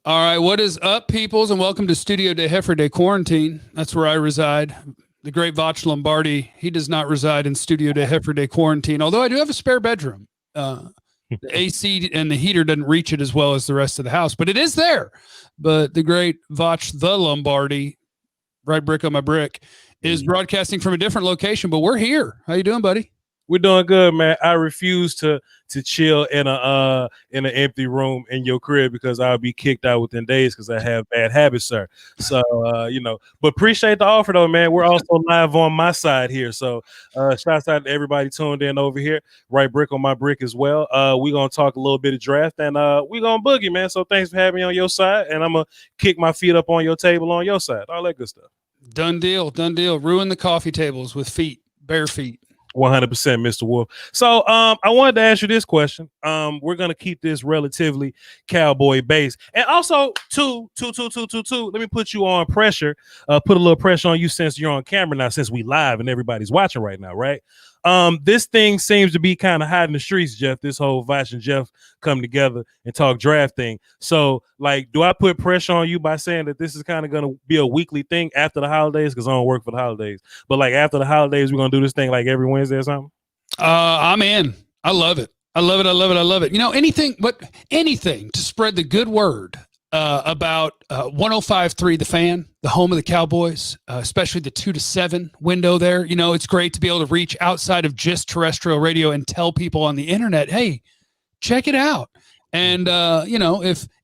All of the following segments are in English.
All right, what is up, peoples, and welcome to Studio de Heifer de Quarantine. That's where I reside. The great Voch Lombardi, he does not reside in Studio de Heifer de Quarantine, although I do have a spare bedroom. The AC and the heater doesn't reach it as well as the rest of the house, but it is there. But the great Voch the Lombardi, right brick on my brick, is broadcasting from a different location, but we're here. How you doing, buddy? We're doing good, man. I refuse to chill in an empty room in your crib because I'll be kicked out within days because I have bad habits, sir. So but appreciate the offer though, man. We're also live on my side here. So shouts out to everybody tuned in over here. Right brick on my brick as well. We're gonna talk a little bit of draft and we're gonna boogie, man. So thanks for having me on your side, and I'm gonna kick my feet up on your table on your side. All that good stuff. Done deal. Ruin the coffee tables with feet, bare feet. 100%, Mr. Wolf. So I wanted to ask you this question. We're gonna keep this relatively cowboy based, and also two. Let me put you on pressure. Put a little pressure on you since you're on camera now, since we live and everybody's watching right now, right? This thing seems to be kind of hot in the streets, Jeff. This whole Voch and Jeff come together and talk draft thing. So, like, do I put pressure on you by saying that this is kind of going to be a weekly thing after the holidays? Because I don't work for the holidays. But, like, after the holidays, we're going to do this thing like every Wednesday or something? I'm in. I love it. I love it. You know, anything to spread the good word about 105.3 The Fan, the home of the Cowboys, especially the 2 to 7 window there. You know, it's great to be able to reach outside of just terrestrial radio and tell people on the internet, hey, check it out. And,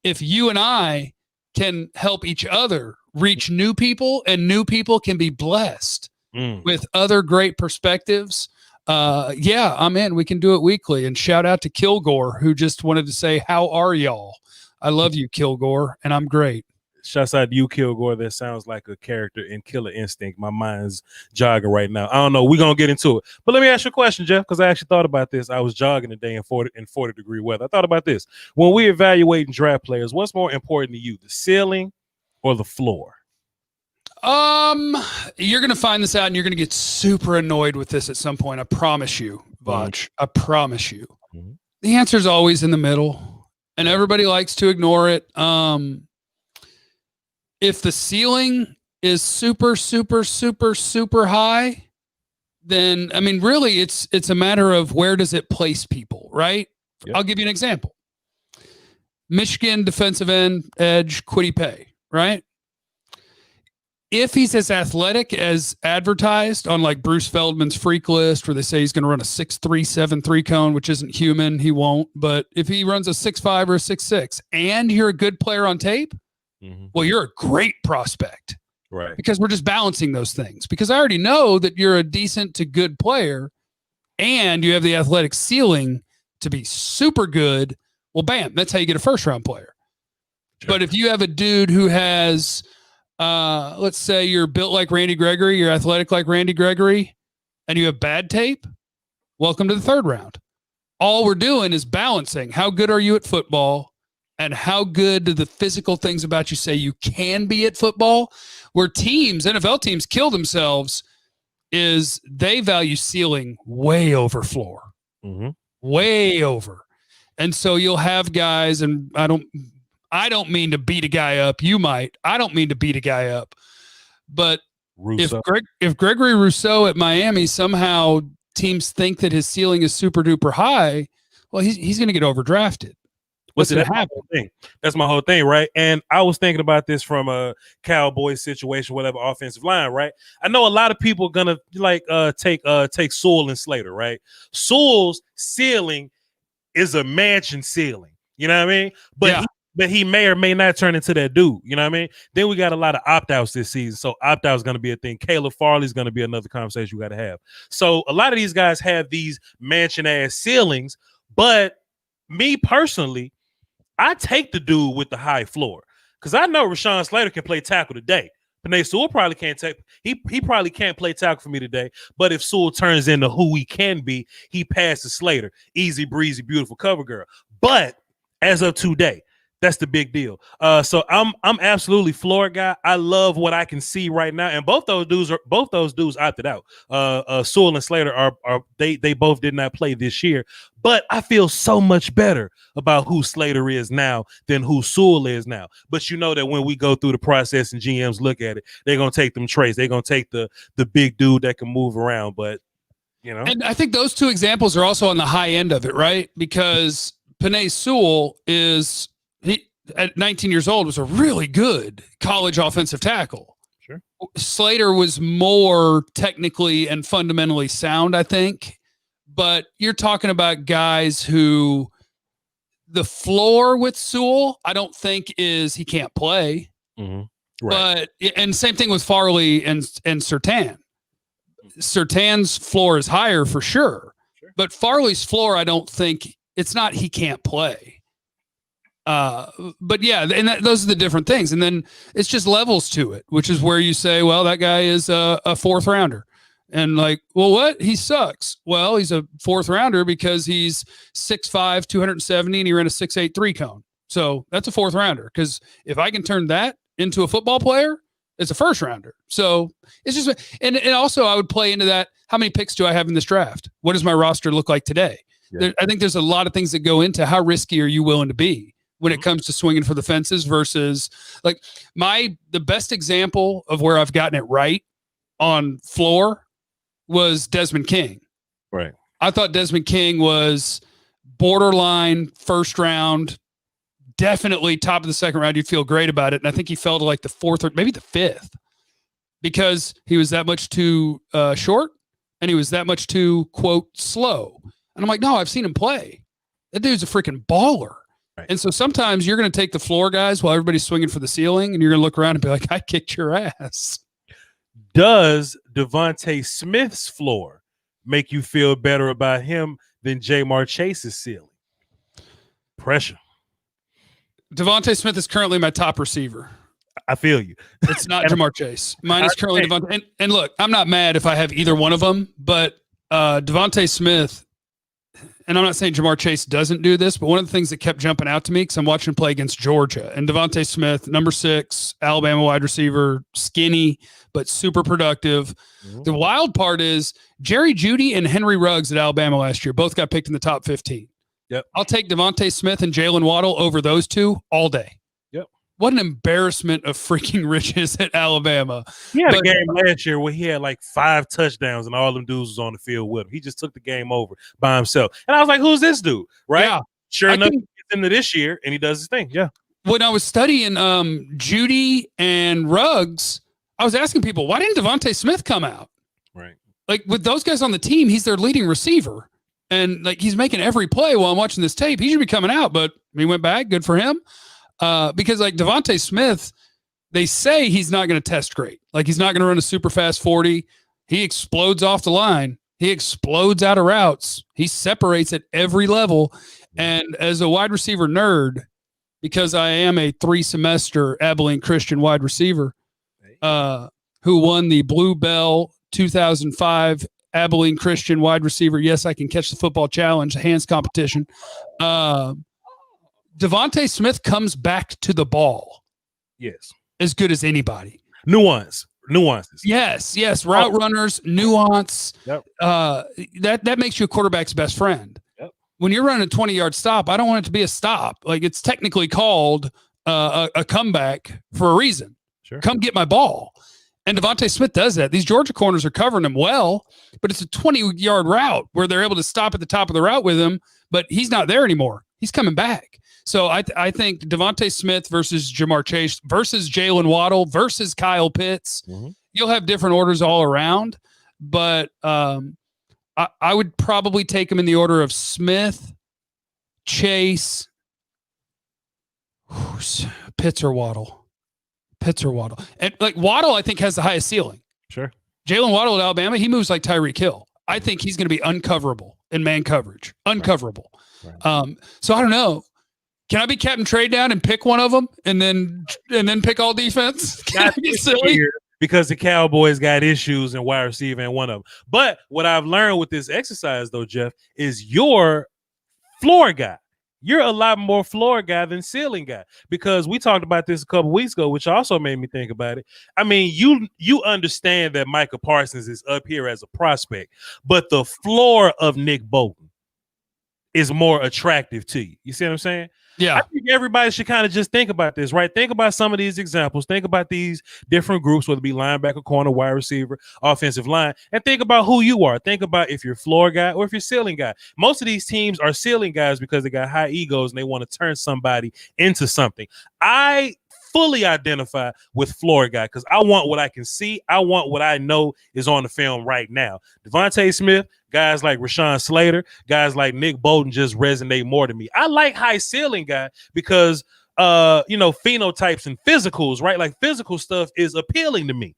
if you and I can help each other reach new people, and new people can be blessed with other great perspectives, I'm in. We can do it weekly. And shout out to Kilgore, who just wanted to say, how are y'all? I love you, Kilgore, and I'm great. Shouts out to you, Kilgore. That sounds like a character in Killer Instinct. My mind's jogging right now. I don't know. We're going to get into it. But let me ask you a question, Jeff, because I actually thought about this. I was jogging today in 40-degree weather. I thought about this. When we evaluate draft players, what's more important to you, the ceiling or the floor? You're going to find this out, and you're going to get super annoyed with this at some point. I promise you, Voch. I promise you. The answer is always in the middle. And everybody likes to ignore it. If the ceiling is super, super, super, super high, then, I mean, really, it's a matter of where does it place people, right? Yep. I'll give you an example. Michigan defensive end edge Kwity Paye, right? If he's as athletic as advertised on like Bruce Feldman's freak list, where they say he's going to run a 6'3", 7'3" cone, which isn't human, he won't. But if he runs a 6'5" or a 6'6", and you're a good player on tape, well, you're a great prospect, right? Because we're just balancing those things. Because I already know that you're a decent to good player, and you have the athletic ceiling to be super good. Well, bam, that's how you get a first round player. Sure. But if you have a dude who has let's say you're built like Randy Gregory, you're athletic like Randy Gregory, and you have bad tape, welcome to the third round. All we're doing is balancing. How good are you at football, and how good do the physical things about you say you can be at football? Where teams, NFL teams, kill themselves is they value ceiling way over floor. Way over. And so you'll have guys, and I don't mean to beat a guy up. You might. I don't mean to beat a guy up. But if Gregory Rousseau at Miami, somehow teams think that his ceiling is super duper high, well, he's going to get overdrafted. What's going to happen? That's my whole thing, right? And I was thinking about this from a Cowboys situation, whatever, offensive line, right? I know a lot of people are going to take Sewell and Slater, right? Sewell's ceiling is a mansion ceiling. You know what I mean? But he may or may not turn into that dude. You know what I mean? Then we got a lot of opt-outs this season. So opt-out is going to be a thing. Caleb Farley is going to be another conversation we got to have. So a lot of these guys have these mansion-ass ceilings. But me personally, I take the dude with the high floor. Because I know Rashawn Slater can play tackle today. Penei Sewell probably can't he probably can't play tackle for me today. But if Sewell turns into who he can be, he passes Slater. Easy breezy, beautiful cover girl. But as of today, That's the big deal. So I'm absolutely floor guy. I love what I can see right now, and both those dudes opted out. Sewell and Slater are they both did not play this year, but I feel so much better about who Slater is now than who Sewell is now. But you know that when we go through the process and GMs look at it, they're gonna take them traits. They're gonna take the big dude that can move around. But you know, and I think those two examples are also on the high end of it, right? Because Penei Sewell is. He at 19 years old was a really good college offensive tackle. Sure. Slater was more technically and fundamentally sound, I think. But you're talking about guys who the floor with Sewell, I don't think is he can't play. Mm-hmm. Right. But and same thing with Farley and Surtain. Surtain's floor is higher for sure. But Farley's floor, I don't think it's not he can't play. But yeah, and those are the different things. And then it's just levels to it, which is where you say, well, that guy is a fourth rounder. And like, well, what? He sucks. Well, he's a fourth rounder because he's 6'5", 270, and he ran a 6'8" 3-cone. So that's a fourth rounder. Because if I can turn that into a football player, it's a first rounder. So it's just, and also I would play into that. How many picks do I have in this draft? What does my roster look like today? Yeah. I think there's a lot of things that go into how risky are you willing to be when it comes to swinging for the fences versus like the best example of where I've gotten it right on floor was Desmond King. Right. I thought Desmond King was borderline first round, definitely top of the second round. You'd feel great about it. And I think he fell to like the fourth or maybe the fifth because he was that much too short and he was that much too, quote, slow. And I'm like, no, I've seen him play. That dude's a freaking baller. Right. And so sometimes you're going to take the floor guys while everybody's swinging for the ceiling, and you're going to look around and be like, I kicked your ass. Does Devontae Smith's floor make you feel better about him than Jamar Chase's ceiling? Pressure. Devontae Smith is currently my top receiver. I feel you. It's not Jamar Chase. Mine is currently Devontae. And look, I'm not mad if I have either one of them, but Devontae Smith, and I'm not saying Jamar Chase doesn't do this, but one of the things that kept jumping out to me because I'm watching him play against Georgia and Devontae Smith, number 6, Alabama wide receiver, skinny, but super productive. Mm-hmm. The wild part is Jerry Jeudy and Henry Ruggs at Alabama last year both got picked in the top 15. Yep. I'll take Devontae Smith and Jalen Waddle over those two all day. Yep. What an embarrassment of freaking riches at Alabama. He had a game last year where he had like 5 touchdowns and all them dudes was on the field with him. He just took the game over by himself. And I was like, who's this dude? Right? Yeah. Sure enough, he gets into this year and he does his thing. Yeah. When I was studying Jeudy and Ruggs, I was asking people, why didn't Devontae Smith come out? Right. Like with those guys on the team, he's their leading receiver. And like he's making every play while I'm watching this tape. He should be coming out, but he went back. Good for him. Because like Devontae Smith, they say he's not going to test great. Like he's not going to run a super fast 40. He explodes off the line. He explodes out of routes. He separates at every level. And as a wide receiver nerd, because I am a 3-semester Abilene Christian wide receiver, who won the Blue Bell 2005 Abilene Christian wide receiver. Yes, I can catch the football challenge, the hands competition. Devontae Smith comes back to the ball. Yes. As good as anybody. Nuances. Yes. Route runners, nuance. Yep. That makes you a quarterback's best friend. Yep. When you're running a 20-yard stop, I don't want it to be a stop. Like it's technically called a comeback for a reason. Sure. Come get my ball. And Devontae Smith does that. These Georgia corners are covering him well, but it's a 20-yard route where they're able to stop at the top of the route with him, but he's not there anymore. He's coming back. So I think Devontae Smith versus Jamar Chase versus Jalen Waddle versus Kyle Pitts, you'll have different orders all around, but I would probably take him in the order of Smith, Chase, Pitts or Waddle. And like Waddle, I think has the highest ceiling. Sure. Jalen Waddle at Alabama, he moves like Tyreek Hill. I think he's going to be uncoverable in man coverage. Uncoverable. Right. So I don't know. Can I be Captain Trade Down and pick one of them and then pick all defense? Not silly. Because the Cowboys got issues in wide receiver and one of them. But what I've learned with this exercise, though, Jeff, is your floor guy. you're a lot more floor guy than ceiling guy, because we talked about this a couple weeks ago, which also made me think about it. I mean, you understand that Micah Parsons is up here as a prospect, but the floor of Nick Bolton is more attractive to you. You see what I'm saying? Yeah. I think everybody should kind of just think about this, right? Think about some of these examples. Think about these different groups, whether it be linebacker, corner, wide receiver, offensive line, and think about who you are. Think about if you're a floor guy or if you're a ceiling guy. Most of these teams are ceiling guys because they got high egos and they want to turn somebody into something. I fully identify with floor guy because I want what I can see. I want what I know is on the film right now. Devontae Smith, guys like Rashawn Slater, guys like Nick Bolton just resonate more to me. I like high ceiling guy because phenotypes and physicals, right? Like physical stuff is appealing to me.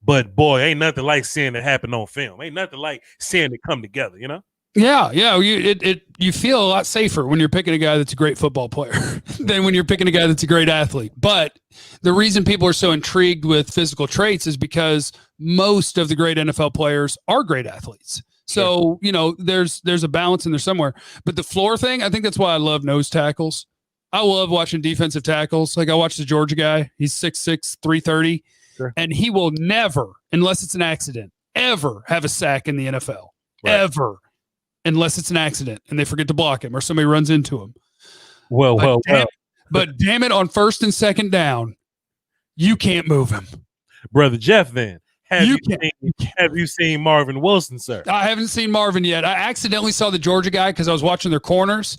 But boy, ain't nothing like seeing it happen on film. Ain't nothing like seeing it come together, you know? Yeah. You feel a lot safer when you're picking a guy that's a great football player than when you're picking a guy that's a great athlete. But the reason people are so intrigued with physical traits is because most of the great NFL players are great athletes. So, there's a balance in there somewhere. But the floor thing, I think that's why I love nose tackles. I love watching defensive tackles. Like I watched the Georgia guy. He's 6'6", 330. Sure. And he will never, unless it's an accident, ever have a sack in the NFL. Right. Ever. Unless it's an accident and they forget to block him or somebody runs into him. But damn it, on first and second down, you can't move him. Brother Jeff, then. Have you seen Marvin Wilson, sir? I haven't seen Marvin yet. I accidentally saw the Georgia guy because I was watching their corners,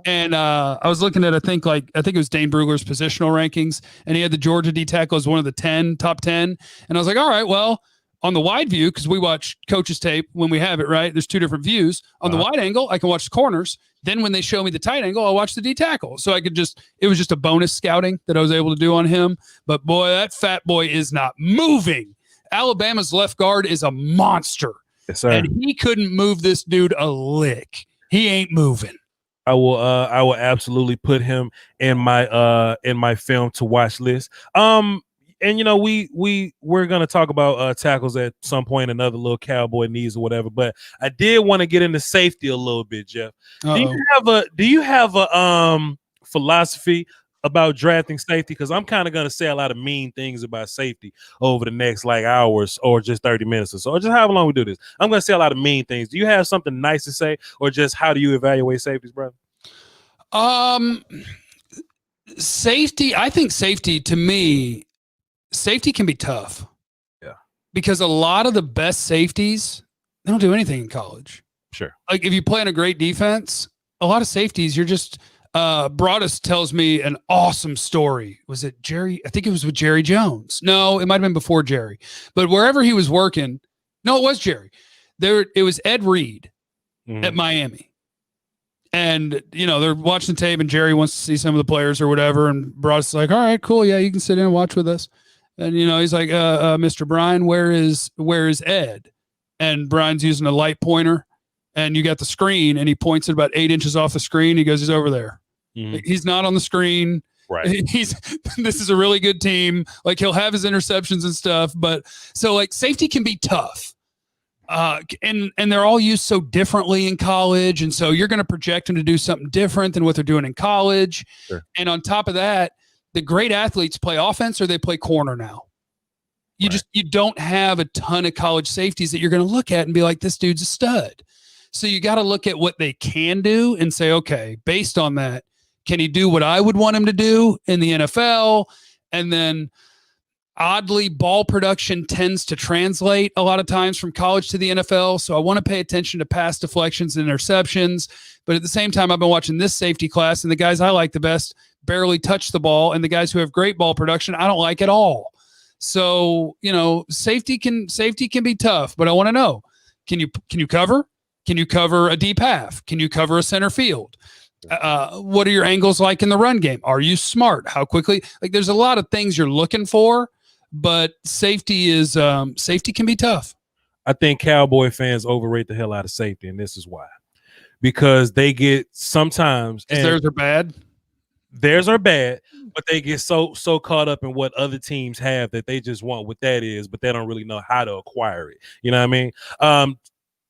and I was looking at I think it was Dane Brugler's positional rankings, and he had the Georgia D tackle as one of the top 10, and I was like, all right, well, on the wide view, because we watch coach's tape when we have it, right? There's two different views. On the wide angle, I can watch the corners. Then when they show me the tight angle, I'll watch the D tackle. So it was just a bonus scouting that I was able to do on him. But boy, that fat boy is not moving. Alabama's left guard is a monster. Yes, sir. And he couldn't move this dude a lick. He ain't moving. I will absolutely put him in my film to watch list. And we're gonna talk about tackles at some point, another little Cowboy needs or whatever. But I did want to get into safety a little bit, Jeff. Uh-oh. Do you have a philosophy about drafting safety? Because I'm kind of gonna say a lot of mean things about safety over the next hours or just 30 minutes or so, or just however long we do this. I'm gonna say a lot of mean things. Do you have something nice to say, or just how do you evaluate safeties, brother? Safety. I think safety to me. Safety can be tough. Yeah. Because a lot of the best safeties, they don't do anything in college. Sure. Like if you play in a great defense, a lot of safeties, you're just Broadus tells me an awesome story. Was it Jerry? I think it was with Jerry Jones. No, it might have been before Jerry. But wherever he was working, no, it was Jerry. It was Ed Reed at Miami. And, they're watching the tape and Jerry wants to see some of the players or whatever. And Broadus is like, all right, cool. Yeah, you can sit in and watch with us. And, he's like, Mr. Brian, where is Ed? And Brian's using a light pointer and you got the screen and he points it about 8 inches off the screen. He goes, he's over there. He's not on the screen. Right. This is a really good team. Like he'll have his interceptions and stuff. But so safety can be tough. And they're all used so differently in college. And so you're going to project them to do something different than what they're doing in college. Sure. And on top of that, the great athletes play offense or they play corner now. You don't have a ton of college safeties that you're going to look at and be like, this dude's a stud. So you got to look at what they can do and say, okay, based on that, can he do what I would want him to do in the NFL? And then oddly, ball production tends to translate a lot of times from college to the NFL. So I want to pay attention to pass deflections and interceptions. But at the same time, I've been watching this safety class and the guys I like the best barely touch the ball. And the guys who have great ball production, I don't like at all. So, safety can be tough, but I want to know, can you cover? Can you cover a deep half? Can you cover a center field? What are your angles like in the run game? Are you smart? How quickly? There's a lot of things you're looking for, but safety can be tough. I think Cowboy fans overrate the hell out of safety, and this is why. Because they get sometimes theirs are bad. Theirs are bad, but they get so caught up in what other teams have that they just want what that is, but they don't really know how to acquire it. You know what I mean?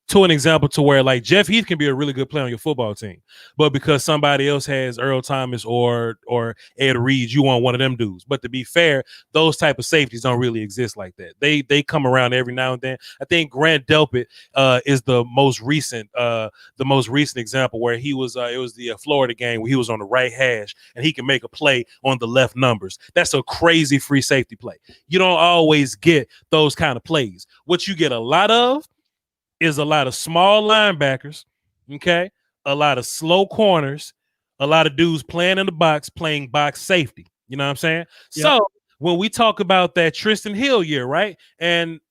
to an example to where like Jeff Heath can be a really good player on your football team, but because somebody else has Earl Thomas or Ed Reed, you want one of them dudes. But to be fair, those type of safeties don't really exist like that. They come around every now and then. I think Grant Delpit is the most recent example where he was it was the Florida game where he was on the right hash and he can make a play on the left numbers. That's a crazy free safety play. You don't always get those kind of plays. What you get a lot of is a lot of small linebackers, okay, a lot of slow corners, a lot of dudes playing in the box, playing box safety. You know what I'm saying? Yep. So when we talk about that Tristan Hill year, right? And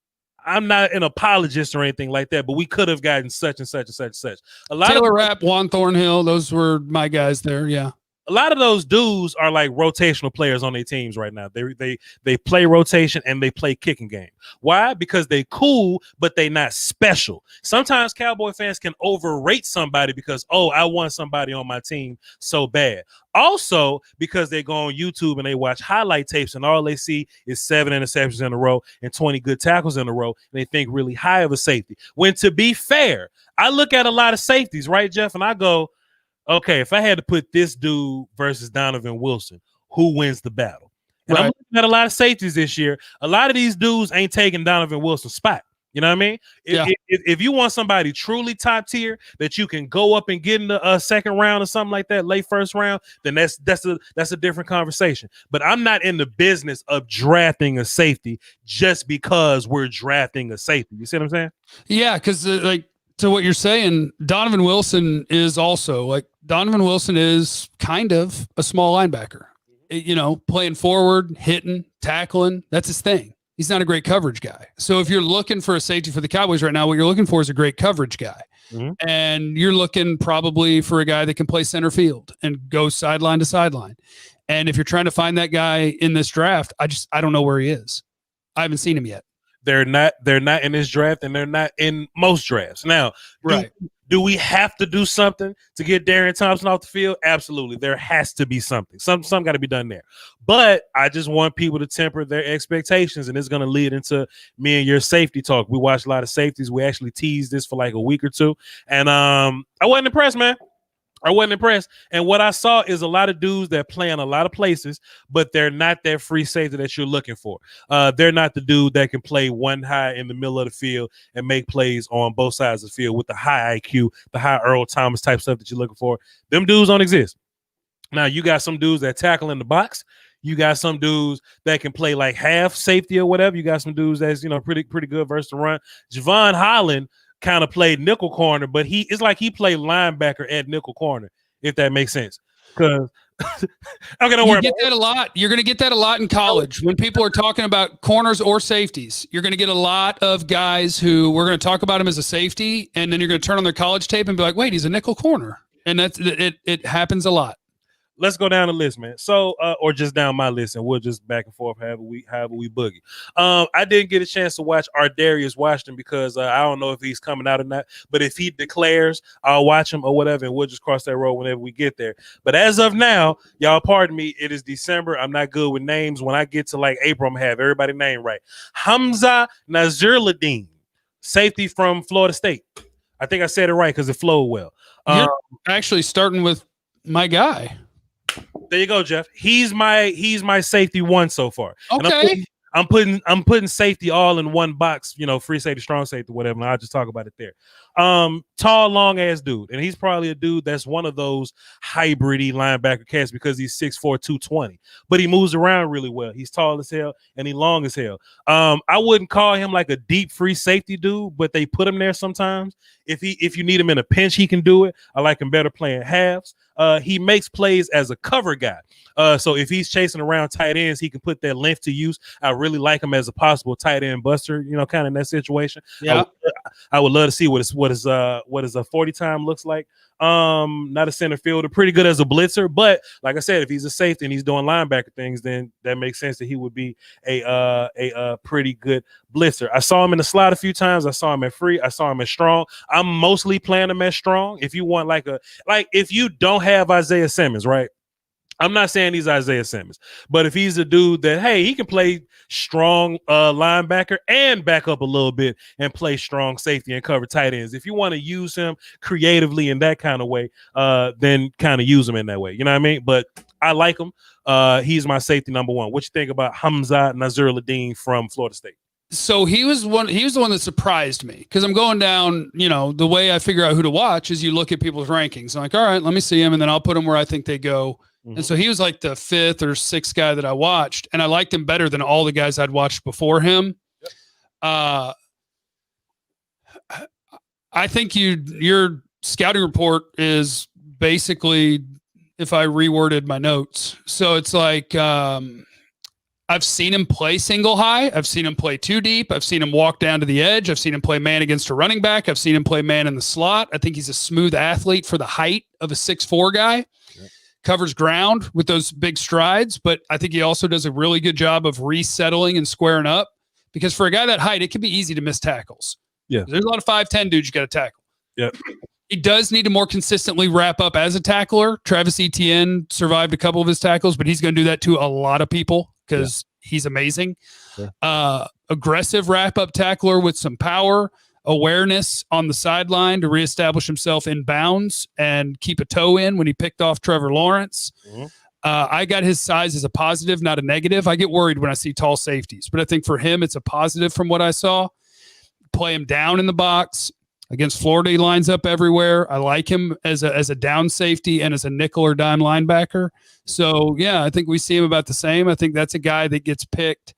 I'm not an apologist or anything like that, but we could have gotten such and such and such and such. A lot Taylor of Rapp, Juan Thornhill, those were my guys there. Yeah. A lot of those dudes are like rotational players on their teams right now. They play rotation and they play kicking game. Why? Because they cool, but they not special. Sometimes Cowboy fans can overrate somebody because, oh, I want somebody on my team so bad. Also, because they go on YouTube and they watch highlight tapes and all they see is 7 interceptions in a row and 20 good tackles in a row, and they think really high of a safety. When to be fair, I look at a lot of safeties, right, Jeff, and I go, okay, if I had to put this dude versus Donovan Wilson, who wins the battle? And I'm looking at a lot of safeties this year. A lot of these dudes ain't taking Donovan Wilson's spot. You know what I mean? If you want somebody truly top tier that you can go up and get in the second round or something like that, late first round, then that's a different conversation. But I'm not in the business of drafting a safety just because we're drafting a safety. You see what I'm saying? Yeah, because like to what you're saying, Donovan Wilson is kind of a small linebacker. You know, playing forward, hitting, tackling, that's his thing. He's not a great coverage guy. So if you're looking for a safety for the Cowboys right now, what you're looking for is a great coverage guy. Mm-hmm. And you're looking probably for a guy that can play center field and go sideline to sideline. And if you're trying to find that guy in this draft, I don't know where he is. I haven't seen him yet. They're not in this draft, and they're not in most drafts. Now, do we have to do something to get Darian Thompson off the field? Absolutely. There has to be something. Some got to be done there. But I just want people to temper their expectations, and it's going to lead into me and your safety talk. We watched a lot of safeties. We actually teased this for like a week or two, and I wasn't impressed, man. I wasn't impressed. And what I saw is a lot of dudes that play in a lot of places, but they're not that free safety that you're looking for. They're not the dude that can play one high in the middle of the field and make plays on both sides of the field with the high IQ, the high Earl Thomas type stuff that you're looking for. Them dudes don't exist. Now, you got some dudes that tackle in the box. You got some dudes that can play like half safety or whatever. You got some dudes that's, pretty good versus the run. Javon Holland kind of played nickel corner, but it's like he played linebacker at nickel corner, if that makes sense. Because okay, don't worry. You get that a lot. You're going to get that a lot in college when people are talking about corners or safeties. You're going to get a lot of guys who we're going to talk about him as a safety, and then you're going to turn on their college tape and be like, "Wait, he's a nickel corner," and that's it. It happens a lot. Let's go down the list, man. So, or just down my list, and we'll just back and forth however we boogie. I didn't get a chance to watch Ardarius Washington because I don't know if he's coming out or not. But if he declares, I'll watch him or whatever, and we'll just cross that road whenever we get there. But as of now, y'all pardon me, it is December. I'm not good with names. When I get to like April, I'm gonna have everybody's name right. Hamza Nazirladeen, safety from Florida State. I think I said it right because it flowed well. You're actually starting with my guy. There you go, Jeff. He's my safety one so far. Okay. And I'm putting safety all in one box, free safety, strong safety, whatever. And I'll just talk about it there. Tall, long ass dude. And he's probably a dude that's one of those hybrid-y linebacker cats because he's 6'4", 220. But he moves around really well. He's tall as hell and he's long as hell. I wouldn't call him like a deep free safety dude, but they put him there sometimes. If you need him in a pinch, he can do it. I like him better playing halves. He makes plays as a cover guy. So if he's chasing around tight ends, he can put that length to use. I really like him as a possible tight end buster, kind of in that situation. Yeah. I would love to see what his 40 time looks like. Not a center fielder, pretty good as a blitzer, but like I said, if he's a safety and he's doing linebacker things, then that makes sense that he would be a pretty good blitzer. I saw him in the slot a few times. I saw him at free. I saw him at strong. I'm mostly playing him at strong. If you want if you don't have Isaiah Simmons, right? I'm not saying he's Isaiah Simmons, but if he's a dude that, hey, he can play strong linebacker and back up a little bit and play strong safety and cover tight ends. If you want to use him creatively in that kind of way, then kind of use him in that way. You know what I mean? But I like him. He's my safety number one. What you think about Hamza Nazeer-Ladeen from Florida State? So he was the one that surprised me because I'm going down, the way I figure out who to watch is you look at people's rankings. I'm like, all right, let me see him. And then I'll put him where I think they go. Mm-hmm. And so he was like the 5th or 6th guy that I watched, and I liked him better than all the guys I'd watched before him. Yep. I think your scouting report is basically, if I reworded my notes. So it's like, I've seen him play single high. I've seen him play too deep. I've seen him walk down to the edge. I've seen him play man against a running back. I've seen him play man in the slot. I think he's a smooth athlete for the height of a 6'4" guy. Yep. Covers ground with those big strides, but I think he also does a really good job of resettling and squaring up, because for a guy that height, it can be easy to miss tackles. Yeah. There's a lot of 5'10" dudes you got to tackle. Yeah. He does need to more consistently wrap up as a tackler. Travis Etienne survived a couple of his tackles, but he's going to do that to a lot of people because he's amazing. Yeah. Aggressive wrap-up tackler with some power, awareness on the sideline to reestablish himself in bounds and keep a toe in when he picked off Trevor Lawrence. Mm-hmm. I got his size as a positive, not a negative. I get worried when I see tall safeties, but I think for him, it's a positive from what I saw. Play him down in the box. Against Florida, he lines up everywhere. I like him as a down safety and as a nickel or dime linebacker. So, yeah, I think we see him about the same. I think that's a guy that gets picked.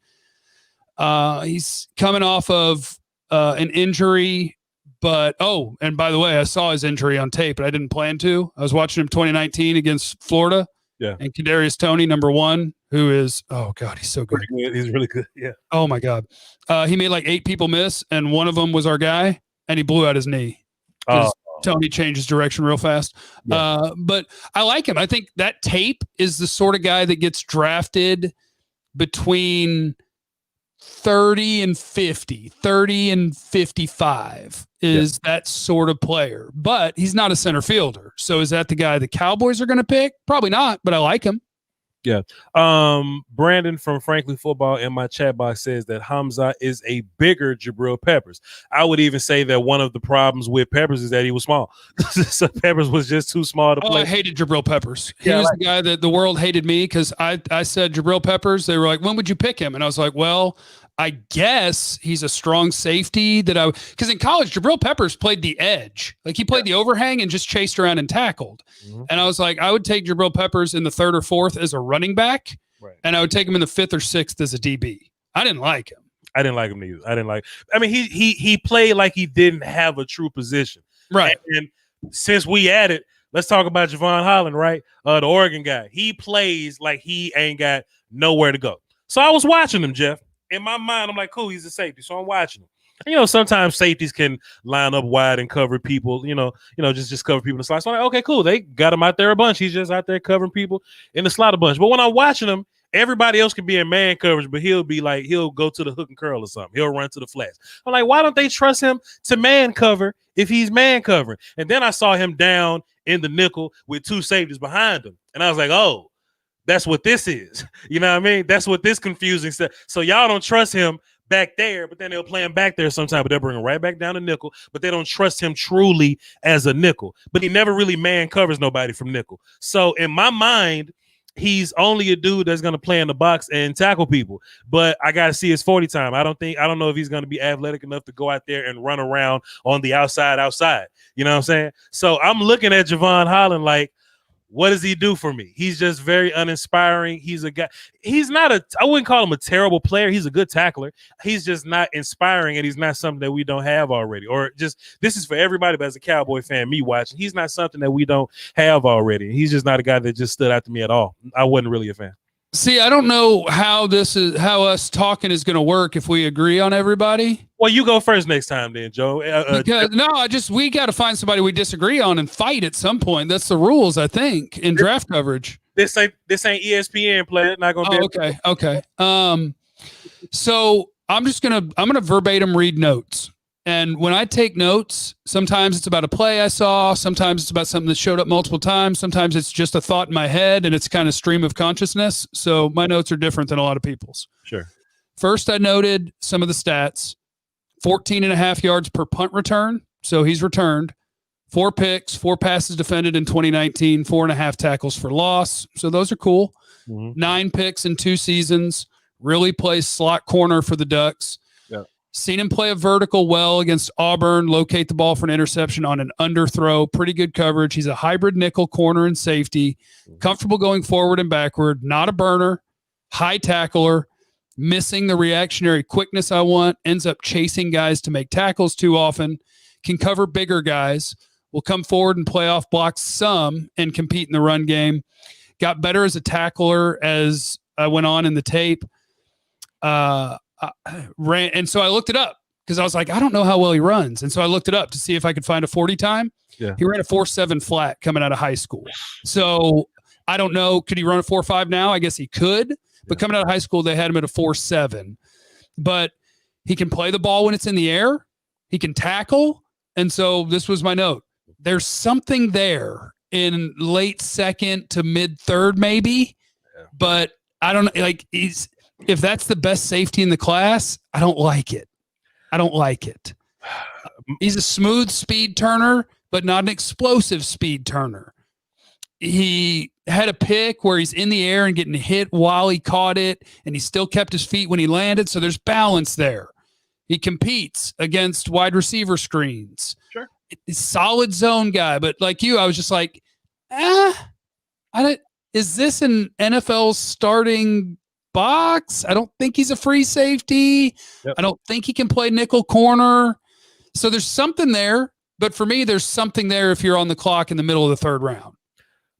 He's coming off of an injury, but, and by the way, I saw his injury on tape, but I didn't plan to. I was watching him 2019 against Florida. Yeah. And Kadarius Toney, number 1, who is, oh, God, he's so good. He's really good, yeah. Oh, my God. He made like 8 people miss, and one of them was our guy. And he blew out his knee. Tony changed his direction real fast. Yeah. But I like him. I think that tape is the sort of guy that gets drafted between 30 and 50, 30 and 55 is that sort of player. But he's not a center fielder. So is that the guy the Cowboys are going to pick? Probably not, but I like him. Yeah. Brandon from Frankly Football in my chat box says that Hamza is a bigger Jabril Peppers. I would even say that one of the problems with Peppers is that he was small. So Peppers was just too small to play. I hated Jabril Peppers. He was the guy that the world hated me because I said Jabril Peppers. They were like, when would you pick him? And I was like, well, I guess he's a strong safety because in college, Jabril Peppers played the edge. Like he played the overhang and just chased around and tackled. Mm-hmm. And I was like, I would take Jabril Peppers in the 3rd or 4th as a running back. Right. And I would take him in the 5th or 6th as a DB. I didn't like him. I didn't like him either. I mean, he played like he didn't have a true position. Right. And since we added, let's talk about Javon Holland, right? The Oregon guy. He plays like he ain't got nowhere to go. So I was watching him, Jeff. In my mind, I'm like, cool, he's a safety. So I'm watching him. Sometimes safeties can line up wide and cover people, just cover people in the slot. So I'm like, okay, cool. They got him out there a bunch. He's just out there covering people in the slot a bunch. But when I'm watching him, everybody else can be in man coverage, but he'll go to the hook and curl or something. He'll run to the flats. I'm like, why don't they trust him to man cover if he's man covering? And then I saw him down in the nickel with 2 safeties behind him. And I was like, oh, that's what this is. You know what I mean? That's what this confusing stuff. So y'all don't trust him back there, but then they'll play him back there sometime, but they'll bring him right back down to nickel, but they don't trust him truly as a nickel. But he never really man covers nobody from nickel. So in my mind, he's only a dude that's going to play in the box and tackle people. But I got to see his 40 time. I don't know if he's going to be athletic enough to go out there and run around on the outside. You know what I'm saying? So I'm looking at Javon Holland like, what does he do for me? He's just very uninspiring. He's a guy. I wouldn't call him a terrible player. He's a good tackler. He's just not inspiring, and he's not something that we don't have already. Or just, this is for everybody, but as a Cowboy fan, me watching, he's not something that we don't have already. He's just not a guy that just stood out to me at all. I wasn't really a fan. See, I don't know how us talking is going to work if we agree on everybody. Well, you go first next time then, Joe. We got to find somebody we disagree on and fight at some point. That's the rules, I think, in draft coverage. This ain't ESPN play. Not going to be. Okay. So I'm going to verbatim read notes. And when I take notes, sometimes it's about a play I saw. Sometimes it's about something that showed up multiple times. Sometimes it's just a thought in my head and it's kind of stream of consciousness. So my notes are different than a lot of people's. Sure. First, I noted some of the stats. 14.5 yards per punt return. So he's returned. 4 picks, 4 passes defended in 2019, 4.5 tackles for loss. So those are cool. 9 picks in 2 seasons. Really plays slot corner for the Ducks. Seen him play a vertical well against Auburn, locate the ball for an interception on an underthrow. Pretty good coverage. He's a hybrid nickel, corner, and safety. Comfortable going forward and backward. Not a burner. High tackler. Missing the reactionary quickness I want. Ends up chasing guys to make tackles too often. Can cover bigger guys. Will come forward and play off blocks some and compete in the run game. Got better as a tackler as I went on in the tape. Ran, and so I looked it up because I was like, I don't know how well he runs. And so I looked it up to see if I could find a 40 time. Yeah. He ran a 4.7 flat coming out of high school. So I don't know. Could he run a 4.5 now? I guess he could. But coming out of high school, they had him at a 4.7. But he can play the ball when it's in the air. He can tackle. And so this was my note. There's something there in late second to mid third, maybe. Yeah. But I don't like if that's the best safety in the class, I don't like it. He's a smooth speed turner, but not an explosive speed turner. He had a pick where he's in the air and getting hit while he caught it, and he still kept his feet when he landed, so there's balance there. He competes against wide receiver screens. Sure. He's a solid zone guy, but like you, I was just like, is this an NFL starting box? I don't think he's a free safety. Yep. I don't think he can play nickel corner. So there's something there, but for me, there's something there if you're on the clock in the middle of the third round.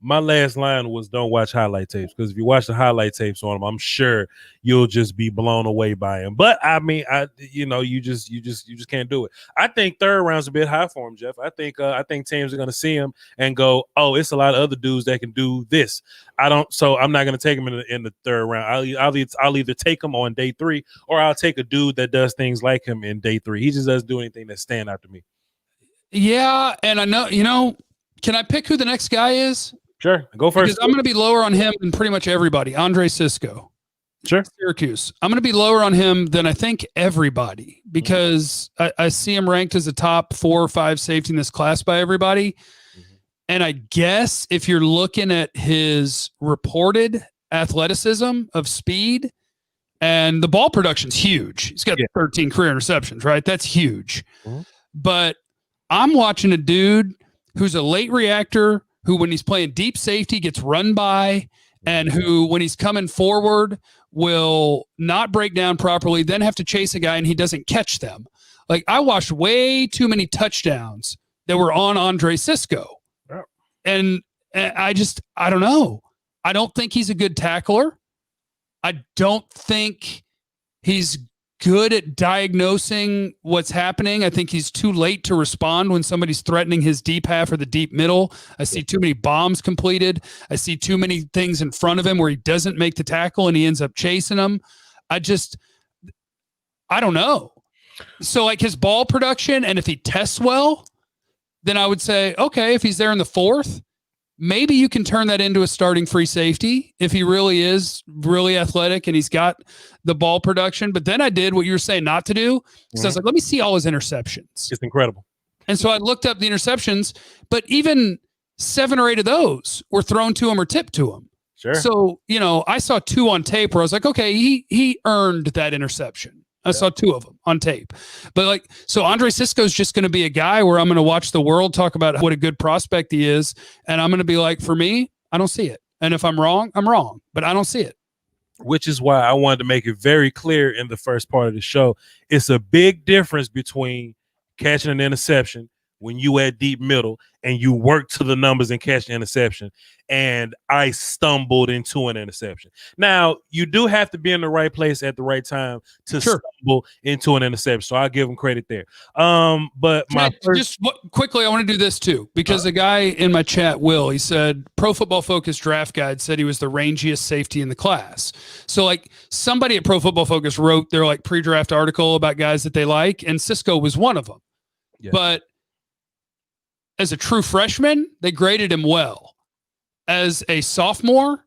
My last line was don't watch highlight tapes, because if you watch the highlight tapes on him, I'm sure you'll just be blown away by him. But I mean, you just can't do it. I think third round's a bit high for him, Jeff. I think teams are going to see him and go, oh, it's a lot of other dudes that can do this. So I'm not going to take him in the third round. I'll either take him on day 3 or I'll take a dude that does things like him in day 3. He just doesn't do anything that stand out to me. Yeah, and I know, can I pick who the next guy is? Sure, go first. Because I'm going to be lower on him than pretty much everybody. Andre Cisco. Sure. Syracuse. I'm going to be lower on him than I think everybody, because I see him ranked as a top 4 or 5 safety in this class by everybody. Mm-hmm. And I guess if you're looking at his reported athleticism of speed, and the ball production's huge. He's got 13 career interceptions, right? That's huge. Mm-hmm. But I'm watching a dude who's a late reactor, who when he's playing deep safety gets run by, and who when he's coming forward will not break down properly, then have to chase a guy and he doesn't catch them. Like, I watched way too many touchdowns that were on Andre Cisco. Yeah. And I don't know. I don't think he's a good tackler. I don't think he's good at diagnosing what's happening. I think he's too late to respond when somebody's threatening his deep half or the deep middle. I see too many bombs completed. I see too many things in front of him where he doesn't make the tackle and he ends up chasing them. I don't know. So like his ball production, and if he tests well, then I would say, okay, if he's there in the 4th, maybe you can turn that into a starting free safety if he really is really athletic and he's got the ball production. But then I did what you were saying not to do. So I was like, let me see all his interceptions. It's incredible. And so I looked up the interceptions, but even 7 or 8 of those were thrown to him or tipped to him. Sure. So, I saw 2 on tape where I was like, okay, he earned that interception. I saw 2 of them on tape. But so Andre Cisco is just going to be a guy where I'm going to watch the world talk about what a good prospect he is. And I'm going to be like, for me, I don't see it. And if I'm wrong, I'm wrong, but I don't see it. Which is why I wanted to make it very clear in the first part of the show. It's a big difference between catching an interception when you at deep middle and you work to the numbers and catch an interception, and I stumbled into an interception. Now, you do have to be in the right place at the right time to stumble into an interception. So I'll give him credit there. But quickly, I want to do this too, because a guy in my chat, Will, he said Pro Football Focus Draft Guide said he was the rangiest safety in the class. So like somebody at Pro Football Focus wrote their like pre-draft article about guys that they like, and Cisco was one of them. Yeah. But as a true freshman, they graded him well. As a sophomore,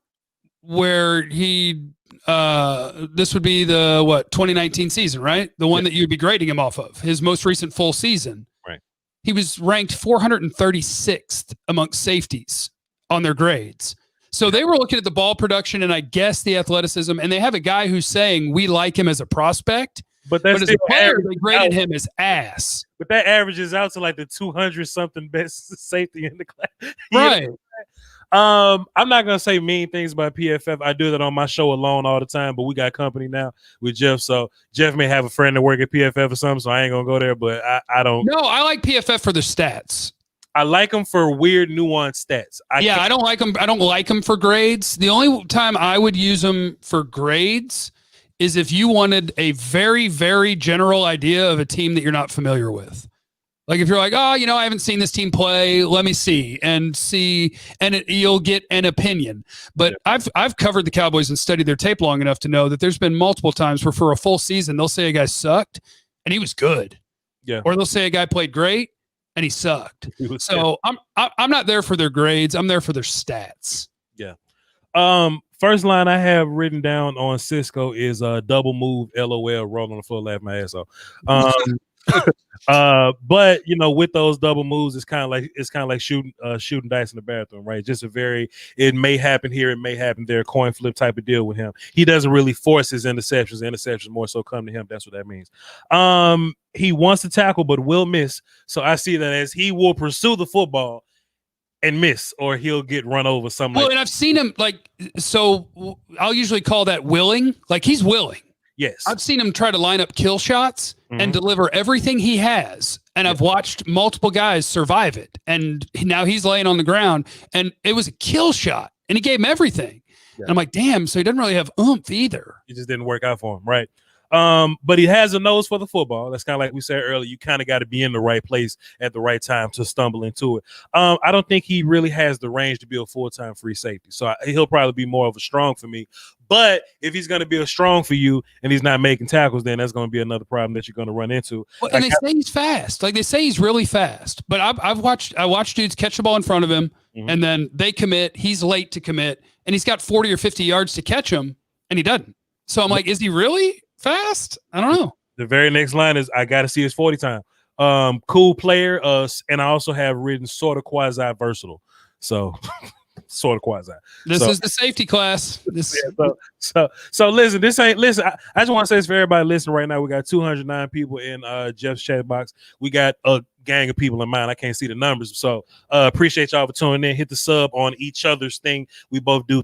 where he this would be the 2019 season, right? The one that you'd be grading him off of, his most recent full season. Right. He was ranked 436th amongst safeties on their grades. So they were looking at the ball production and I guess the athleticism, and they have a guy who's saying we like him as a prospect. But as a player, they graded him as ass. But that averages out to like the 200-something best safety in the class. Right. I'm not gonna say mean things about PFF. I do that on my show alone all the time, but we got company now with Jeff. So Jeff may have a friend that work at PFF or something, so I ain't gonna go there. But I don't. No, I like PFF for their stats. I like them for weird, nuanced stats. I don't like them. I don't like them for grades. The only time I would use them for grades is if you wanted a very, very general idea of a team that you're not familiar with. Like if you're like, oh, I haven't seen this team play. Let me see, and you'll get an opinion. But I've covered the Cowboys and studied their tape long enough to know that there's been multiple times where for a full season they'll say a guy sucked and he was good. Yeah. Or they'll say a guy played great and he sucked. So I'm not there for their grades. I'm there for their stats. Yeah. First line I have written down on Cisco is double move, LOL, roll on the floor, laugh my ass off. But with those double moves, it's kind of like shooting dice in the bathroom, right? Just it may happen here, it may happen there, coin flip type of deal with him. He doesn't really force his interceptions. Interceptions more so come to him. That's what that means. He wants to tackle but will miss. So I see that as he will pursue the football and miss, or he'll get run over. And I've seen him so I'll usually call that willing. Like he's willing. Yes. I've seen him try to line up kill shots and deliver everything he has. And I've watched multiple guys survive it. And now he's laying on the ground and it was a kill shot and he gave him everything. Yeah. And I'm like, damn, so he doesn't really have oomph either. It just didn't work out for him. Right. But he has a nose for the football. That's kind of like we said earlier. You kind of got to be in the right place at the right time to stumble into it. I don't think he really has the range to be a full-time free safety. So he'll probably be more of a strong for me. But if he's going to be a strong for you and he's not making tackles, then that's going to be another problem that you're going to run into. Well, and they say he's fast. Like they say he's really fast. But I watched dudes catch the ball in front of him and then they commit. He's late to commit and he's got 40 or 50 yards to catch him and he doesn't. So I'm like, is he really fast? I don't know. The very next line is I got to see his 40 time. Cool player. And I also have written sort of quasi versatile. So sort of quasi. This is the safety class. So listen, I just want to say this for everybody listening right now. We got 209 people in Jeff's chat box. We got a gang of people in mine. I can't see the numbers. So appreciate y'all for tuning in. Hit the sub on each other's thing. We both do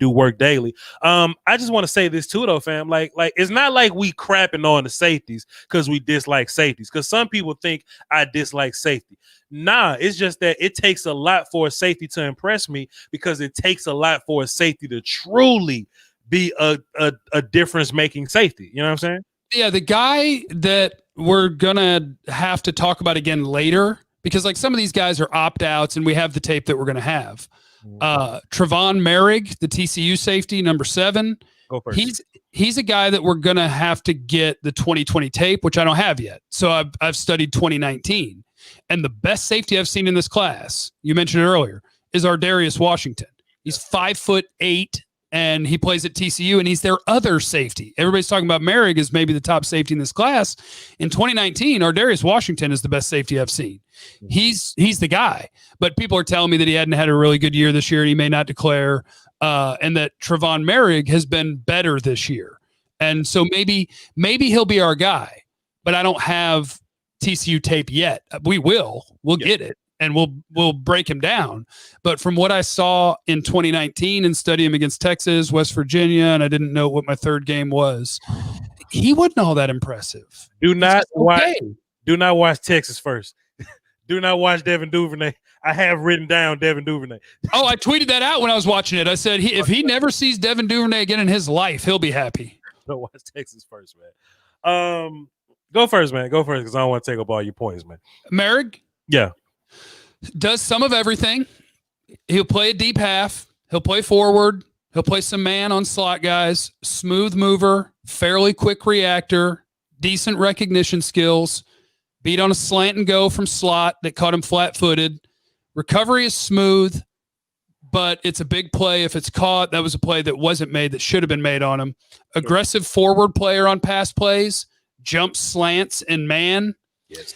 work daily. I just want to say this too though, fam. Like it's not like we crapping on the safeties because we dislike safeties. Because some people think I dislike safety. Nah, it's just that it takes a lot for a safety to impress me because it takes a lot for a safety to truly be a difference-making safety. You know what I'm saying? Yeah, the guy that we're going to have to talk about again later, because like some of these guys are opt-outs and we have the tape that we're going to have. Trevon Merrick, the TCU safety, number 7. Go first. He's a guy that we're going to have to get the 2020 tape, which I don't have yet. So I've studied 2019. And the best safety I've seen in this class, you mentioned it earlier, is Ardarius Washington. He's 5'8", and he plays at TCU, and he's their other safety. Everybody's talking about Merrick as maybe the top safety in this class. In 2019, Ardarius Washington is the best safety I've seen. He's the guy. But people are telling me that he hadn't had a really good year this year, and he may not declare, and that Trevon Merrick has been better this year. And so maybe he'll be our guy, but I don't have TCU tape yet. We'll get it and we'll break him down. But from what I saw in 2019 and study him against Texas, West Virginia, and I didn't know what my third game was, he wasn't all that impressive. Do not watch Texas first. Do not watch Devin Duvernay. I have written down Devin Duvernay. Oh, I tweeted that out when I was watching it. I said, if he never sees Devin Duvernay again in his life, he'll be happy. Don't watch Texas first, man. Go first, man. Go first because I don't want to take up all your points, man. Merrick? Yeah. Does some of everything. He'll play a deep half. He'll play forward. He'll play some man on slot guys. Smooth mover. Fairly quick reactor. Decent recognition skills. Beat on a slant and go from slot that caught him flat-footed. Recovery is smooth, but it's a big play if it's caught. That was a play that wasn't made that should have been made on him. Aggressive forward player on pass plays. Jump slants and man. Yes.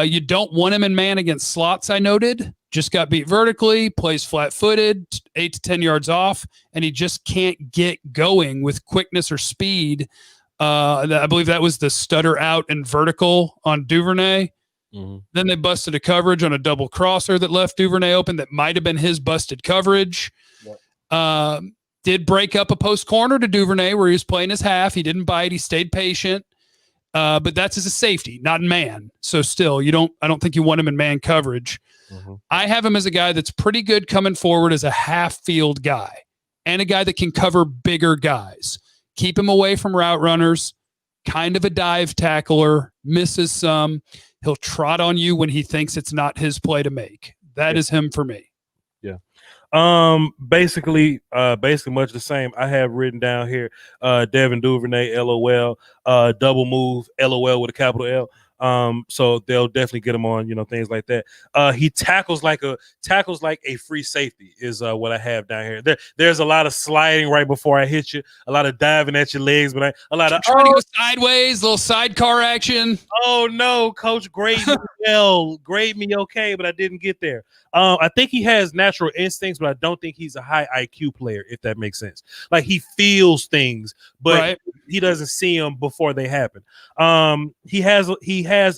You don't want him in man against slots, I noted. Just got beat vertically, plays flat-footed, 8 to 10 yards off, and he just can't get going with quickness or speed. I believe that was the stutter out and vertical on Duvernay. Mm-hmm. Then they busted a coverage on a double crosser that left Duvernay open that might have been his busted coverage. Yep. Did break up a post corner to Duvernay where he was playing his half. He didn't bite. He stayed patient. But that's as a safety, not in man. So still, I don't think you want him in man coverage. Mm-hmm. I have him as a guy that's pretty good coming forward as a half field guy and a guy that can cover bigger guys. Keep him away from route runners, kind of a dive tackler, misses some. He'll trot on you when he thinks it's not his play to make. That is him for me. Yeah. Basically much the same. I have written down here, Devin Duvernay, LOL, double move, LOL with a capital L. So they'll definitely get him on, things like that. He tackles like a free safety is what I have down here. There's a lot of sliding right before I hit you, a lot of diving at your legs, but a lot of trying to go sideways, little sidecar action. Oh no, coach, grade me well, grade me okay, but I didn't get there. I think he has natural instincts, but I don't think he's a high IQ player, if that makes sense. Like he feels things, but he doesn't see them before they happen. He has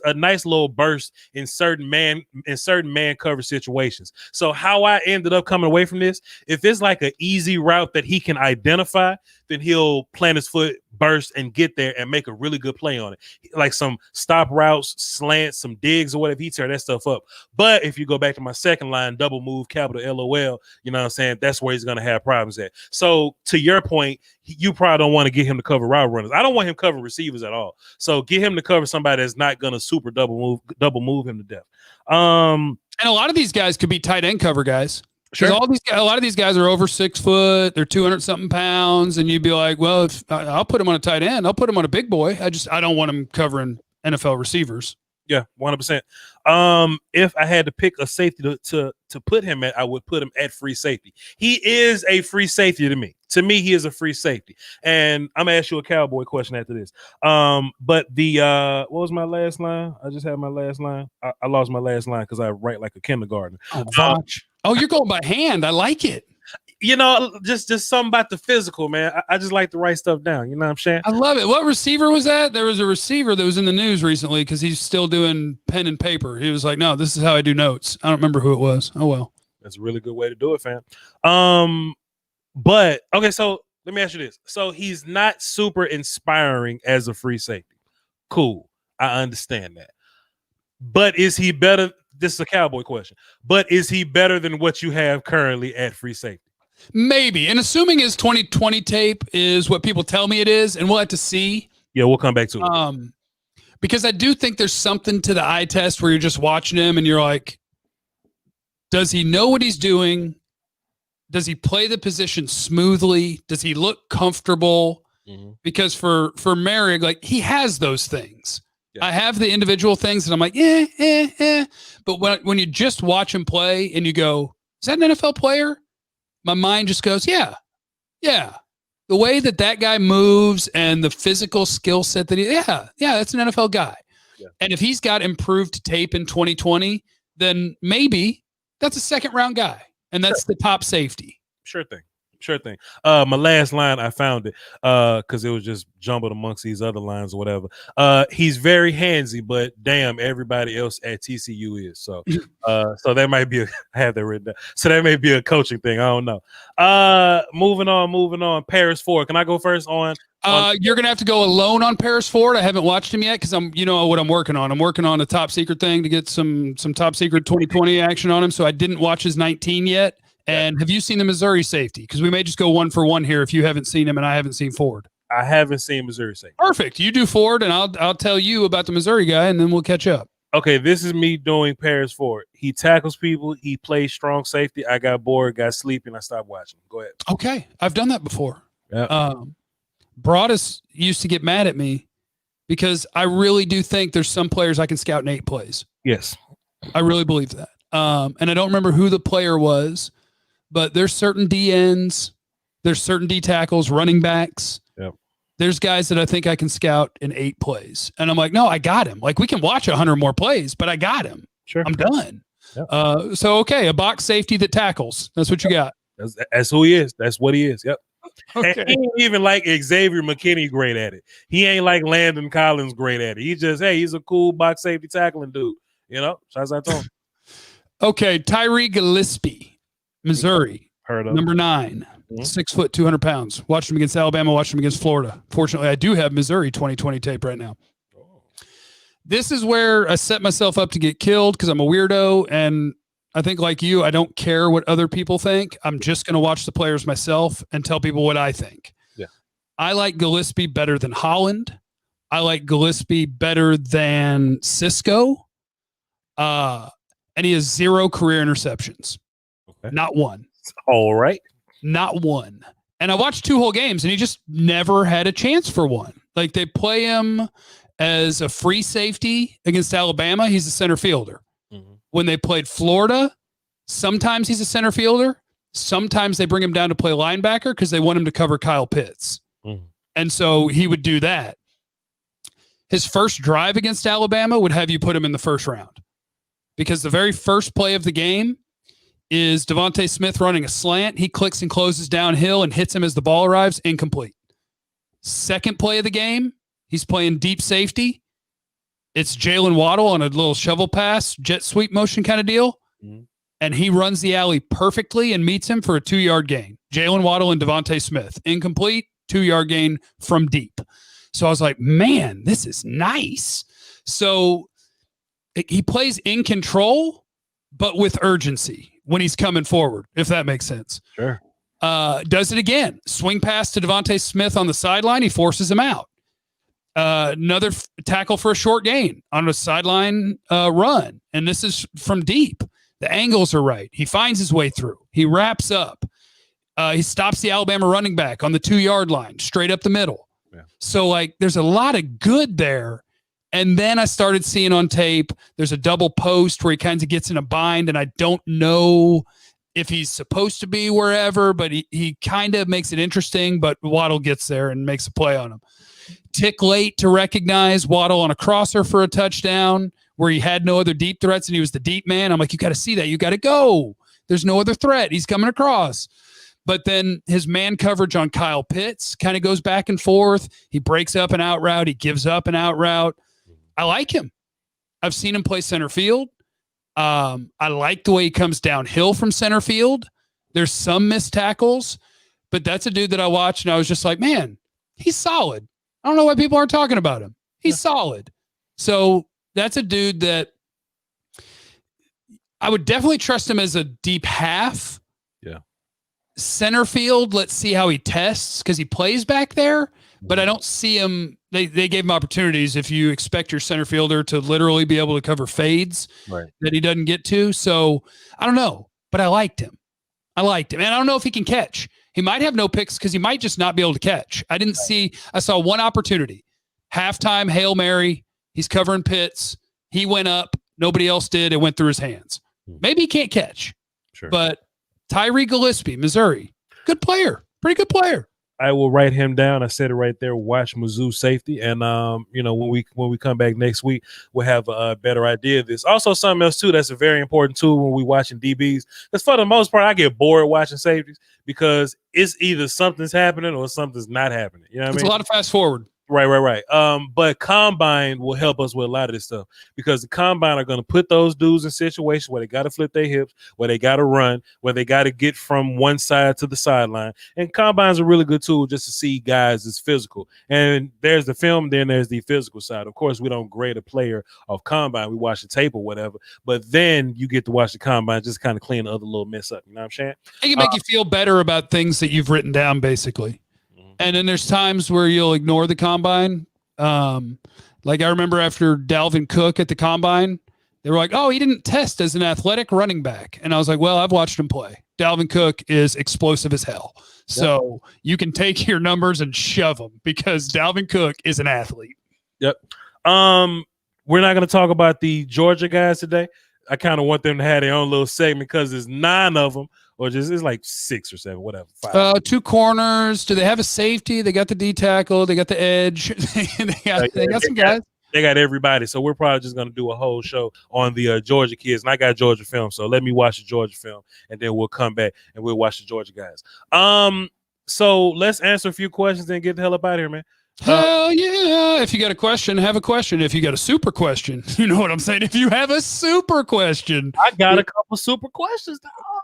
a nice little burst in certain man cover situations. So how I ended up coming away from this, if it's like an easy route that he can identify, then he'll plant his foot, burst, and get there and make a really good play on it. Like some stop routes, slants, some digs or whatever, he tear that stuff up. But if you go back to my second line, double move, capital LOL, you know what I'm saying? That's where he's going to have problems at. So to your point, you probably don't want to get him to cover route runners. I don't want him covering receivers at all. So get him to cover somebody that's not going to super double move him to death. And a lot of these guys could be tight end cover guys. Sure. A lot of these guys are over 6 foot. They're 200 something pounds, and you'd be like, "Well, if I'll put him on a tight end, I'll put him on a big boy. I don't want him covering NFL receivers." Yeah, 100%. If I had to pick a safety to put him at, I would put him at free safety. He is a free safety to me. To me, he is a free safety. And I'm gonna ask you a Cowboy question after this. But the what was my last line? I just had my last line. I lost my last line because I write like a kindergartner. Oh, Voch. You're going by hand. I like it. Just something about the physical, man. I just like to write stuff down. You know what I'm saying? I love it. What receiver was that? There was a receiver that was in the news recently because he's still doing pen and paper. He was like, "No, this is how I do notes." I don't remember who it was. Oh well. That's a really good way to do it, fam. But okay, so let me ask you this. So he's not super inspiring as a free safety. Cool. I understand that. But is he better? This is a Cowboy question. But is he better than what you have currently at free safety? Maybe. And assuming his 2020 tape is what people tell me it is, and we'll have to see. Yeah, we'll come back to it. Because I do think there's something to the eye test where you're just watching him and you're like, does he know what he's doing? Does he play the position smoothly? Does he look comfortable? Mm-hmm. Because for Merrick, like he has those things. Yeah. I have the individual things that I'm like, But when you just watch him play and you go, is that an NFL player? My mind just goes, yeah. The way that guy moves and the physical skill set that that's an NFL guy. Yeah. And if he's got improved tape in 2020, then maybe that's a second round guy. And that's the top safety. Sure thing. My last line, I found it because it was just jumbled amongst these other lines or whatever. He's very handsy, but damn, everybody else at TCU is. So that might be I have that written down. So that may be a coaching thing. I don't know. Moving on. Paris 4. Can I go first on You're gonna have to go alone on Paris Ford. I haven't watched him yet because you know what I'm working on. I'm working on a top secret thing to get some top secret 2020 action on him. So I didn't watch his 19 yet. And have you seen the Missouri safety? Because we may just go 1 for 1 here if you haven't seen him and I haven't seen Ford. I haven't seen Missouri safety. Perfect. You do Ford, and I'll tell you about the Missouri guy, and then we'll catch up. Okay, this is me doing Paris Ford. He tackles people. He plays strong safety. I got bored, got sleepy, and I stopped watching. Go ahead. Okay, I've done that before. Yeah. Broadus used to get mad at me because I really do think there's some players I can scout in 8 plays. Yes. I really believe that. And I don't remember who the player was, but there's certain DNs, there's certain D tackles, running backs. Yep. There's guys that I think I can scout in 8 plays. And I'm like, no, I got him. Like, we can watch 100 more plays, but I got him. Sure. I'm done. Yep. So, okay, a box safety that tackles. That's what you got. That's who he is. That's what he is. Yep. Okay. And he ain't even like Xavier McKinney great at it. He ain't like Landon Collins great at it. He just, hey, he's a cool box safety tackling dude. You know, shouts out to him. Okay, Tyree Gillespie, Missouri. Heard of number 9, 6 foot, 200 pounds. Watched him against Alabama, watched him against Florida. Fortunately, I do have Missouri 2020 tape right now. This is where I set myself up to get killed because I'm a weirdo. And I think like you, I don't care what other people think. I'm just going to watch the players myself and tell people what I think. Yeah. I like Gillespie better than Holland. I like Gillespie better than Cisco. And he has 0 career interceptions. Okay. Not one. All right. Not one. And I watched 2 whole games and he just never had a chance for one. Like, they play him as a free safety against Alabama. He's a center fielder. Mm-hmm. When they played Florida, sometimes he's a center fielder. Sometimes they bring him down to play linebacker because they want him to cover Kyle Pitts. Mm-hmm. And so he would do that. His first drive against Alabama would have you put him in the first round because the very first play of the game is Devontae Smith running a slant. He clicks and closes downhill and hits him as the ball arrives, incomplete. Second play of the game, he's playing deep safety. It's Jalen Waddle on a little shovel pass, jet sweep motion kind of deal. Mm-hmm. And he runs the alley perfectly and meets him for a 2-yard gain. Jalen Waddle and Devontae Smith, incomplete, 2-yard gain from deep. So I was like, man, this is nice. So he plays in control, but with urgency when he's coming forward, if that makes sense. Sure. Does it again. Swing pass to Devontae Smith on the sideline. He forces him out. Another tackle for a short gain on a sideline run. And this is from deep. The angles are right. He finds his way through. He wraps up. He stops the Alabama running back on the 2-yard line, straight up the middle. Yeah. So, like, there's a lot of good there. And then I started seeing on tape, there's a double post where he kind of gets in a bind, and I don't know if he's supposed to be wherever, but he kind of makes it interesting, but Waddle gets there and makes a play on him. Tick late to recognize Waddle on a crosser for a touchdown where he had no other deep threats and he was the deep man. I'm like, you got to see that. You got to go. There's no other threat. He's coming across. But then his man coverage on Kyle Pitts kind of goes back and forth. He breaks up an out route. He gives up an out route. I like him. I've seen him play center field. I like the way he comes downhill from center field. There's some missed tackles, but that's a dude that I watched and I was just like, man, he's solid. I don't know why people aren't talking about him. He's solid. So that's a dude that I would definitely trust him as a deep half. Yeah. Center field, let's see how he tests because he plays back there, but I don't see him. They gave him opportunities if you expect your center fielder to literally be able to cover fades that he doesn't get to. So I don't know, but I liked him. And I don't know if he can catch. He might have no picks because he might just not be able to catch. I saw one opportunity. Halftime, Hail Mary. He's covering Pitts. He went up. Nobody else did. It went through his hands. Maybe he can't catch. Sure. But Tyree Gillespie, Missouri, good player. Pretty good player. I will write him down. I said it right there. Watch Mizzou safety. And, when we come back next week, we'll have a better idea of this. Also, something else, too, that's a very important tool when we watching DBs. Because for the most part, I get bored watching safeties because it's either something's happening or something's not happening. You know what I mean? It's a lot of fast forward. Right. But combine will help us with a lot of this stuff because the combine are going to put those dudes in situations where they got to flip their hips, where they got to run, where they got to get from one side to the sideline. And combine's a really good tool just to see guys as physical. And there's the film, then there's the physical side. Of course, we don't grade a player off combine. We watch the tape or whatever. But then you get to watch the combine, just kind of clean the other little mess up. You know what I'm saying? It can make you feel better about things that you've written down, basically. And then there's times where you'll ignore the combine. Like I remember after Dalvin Cook at the combine, they were like, oh, he didn't test as an athletic running back. And I was like, well, I've watched him play. Dalvin Cook is explosive as hell. So you can take your numbers and shove them because Dalvin Cook is an athlete. Yep. We're not going to talk about the Georgia guys today. I kind of want them to have their own little segment because there's 9 of them. Or just it's like 6 or 7, whatever. 5. 2 corners. Do they have a safety? They got the D tackle. They got the edge. they got some guys. They got everybody. So we're probably just going to do a whole show on the Georgia kids. And I got Georgia film. So let me watch the Georgia film. And then we'll come back and we'll watch the Georgia guys. So let's answer a few questions and get the hell up out of here, man. Hell yeah. If you got a question, have a question. If you got a super question, you know what I'm saying? If you have a super question. I got a couple super questions.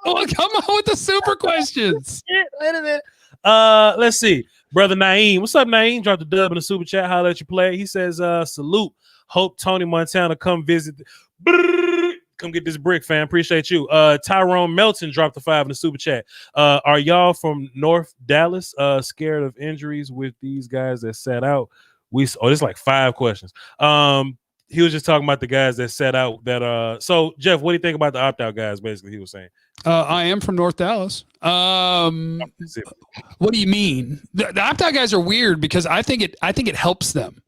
Oh, come on with the super questions. Wait a minute. Let's see. Brother Naeem. What's up, Naeem? Dropped a dub in the super chat. Holla at your play. He says, salute. Hope Tony Montana come visit. Come get this brick, fam. Appreciate you. Tyrone Melton dropped the 5 in the super chat. Are y'all from North Dallas scared of injuries with these guys that sat out? There's like 5 questions. He was just talking about the guys that sat out that so Jeff, what do you think about the opt-out guys? Basically, he was saying. I am from North Dallas. What do you mean? The opt-out guys are weird because I think it helps them.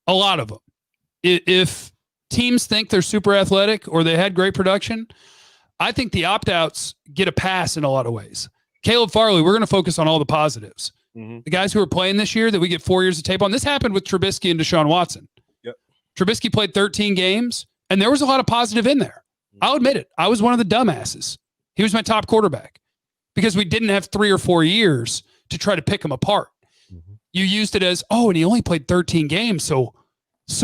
A lot of them. If teams think they're super athletic or they had great production, I think the opt-outs get a pass in a lot of ways. Caleb Farley, we're going to focus on all the positives. Mm-hmm. The guys who are playing this year that we get 4 years of tape on. This happened with Trubisky and Deshaun Watson. Yep. Trubisky played 13 games, and there was a lot of positive in there. Mm-hmm. I'll admit it. I was one of the dumbasses. He was my top quarterback because we didn't have 3 or 4 years to try to pick him apart. Mm-hmm. You used it as, and he only played 13 games, so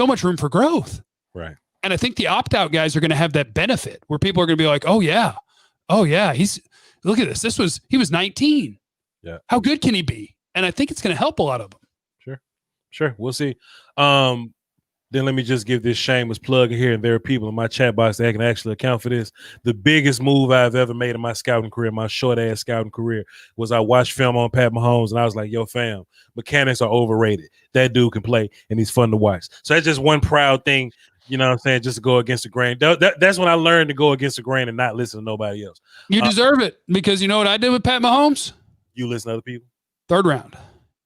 much room for growth. Right. And I think the opt-out guys are going to have that benefit where people are going to be like, oh yeah, look at this. He was 19. Yeah. How good can he be? And I think it's going to help a lot of them. Sure. We'll see. Then let me just give this shameless plug here. And there are people in my chat box that can actually account for this. The biggest move I've ever made in my scouting career, my short ass scouting career, was I watched film on Pat Mahomes and I was like, yo, fam, mechanics are overrated. That dude can play and he's fun to watch. So that's just one proud thing, you know what I'm saying, just to go against the grain. That's when I learned to go against the grain and not listen to nobody else. You deserve it because you know what I did with Pat Mahomes? You listen to other people? 3rd round.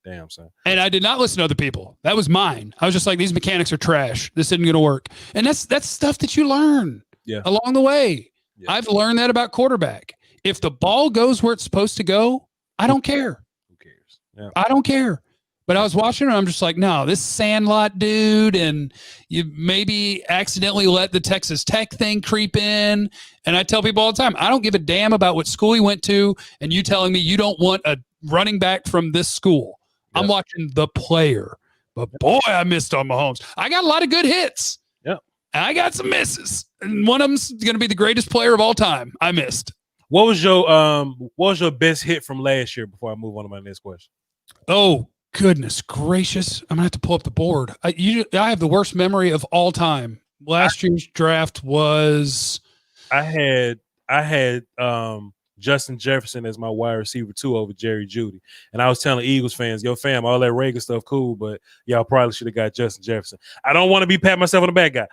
Damn, son. And I did not listen to other people. That was mine. I was just like, these mechanics are trash. This isn't going to work. And that's stuff that you learn along the way. Yeah. I've learned that about quarterback. If the ball goes where it's supposed to go, I don't care. Who cares? Yeah. I don't care. But I was watching it, and I'm just like, no, this Sandlot dude, and you maybe accidentally let the Texas Tech thing creep in. And I tell people all the time, I don't give a damn about what school he went to, and you telling me you don't want a running back from this school. I'm watching the player. But boy, I missed on Mahomes. I got a lot of good hits. Yeah. I got some misses. And one of them's going to be the greatest player of all time. I missed. What was your best hit from last year before I move on to my next question? Oh, goodness gracious. I'm going to have to pull up the board. I have the worst memory of all time. Last year's draft was I had Justin Jefferson as my wide receiver 2 over Jerry Jeudy. And I was telling Eagles fans, yo, fam, all that Reagan stuff, cool, but y'all probably should have got Justin Jefferson. I don't want to be patting myself on the back, guy.